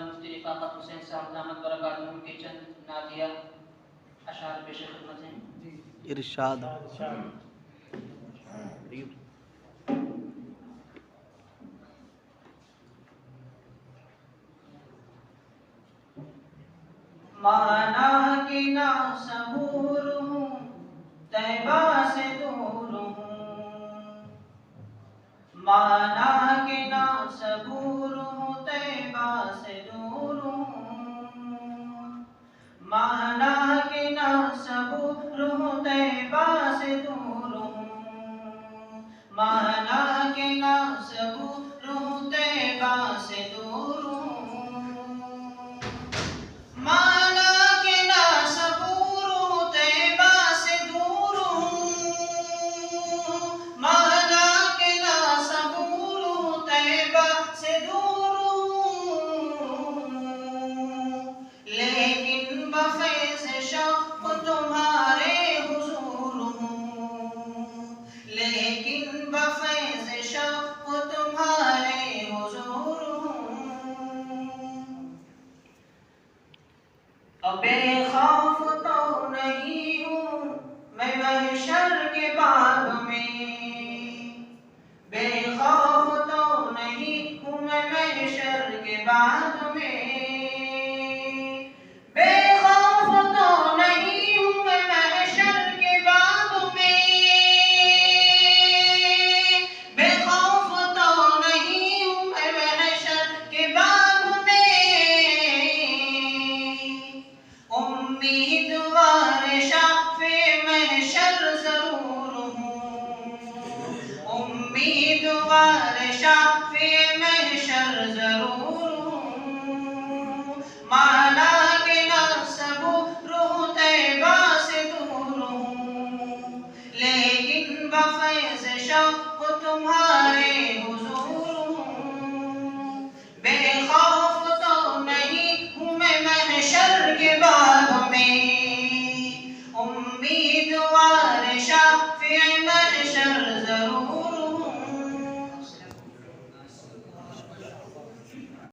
मुफ्ती लिफाकत हुसैन साहब दामद बरकातुहू के चंद नादिया अशार पेश खिदमत हैं। इरशाद माना कि ना सबूर हूँ तैबा से दूर हूँ, माना कि ना सबूर हूँ तैबा से दूर हूँ, माना कि ना सबूर हूँ तैबा से दूर हूँ, माना कि ना सबूर हूँ तैबा से दूर हूँ, माना कि ना सबूर हूँ तैबा से दूर हूँ, माना कि ना सबूर हूँ तैबा से दूर हूँ, लेकिन बफ़ैज़ शौक़ तुम्हारे हुज़ूर हूँ, लेकिन बफ़ैज़ शौक़ तुम्हारे हुज़ूर हूँ। अब बेखौफ तो नहीं हूँ मैं महशर के बाग में, बेखौफ तो नहीं हूँ मैं महशर के बाग में, बेखौफ तो नहीं हूँ मैं महशर के बाग में, बेखौफ तो नहीं हूँ मैं महशर के बाग में, उम्मीदवार शाफ़े महशर ज़रूर हूँ, उम्मीदवार शाफ़े महशर ज़रूर हूँ, माना कि ना सबूर हूँ तैबा से दूर हूँ, लेकिन बफ़ैज़ शौक़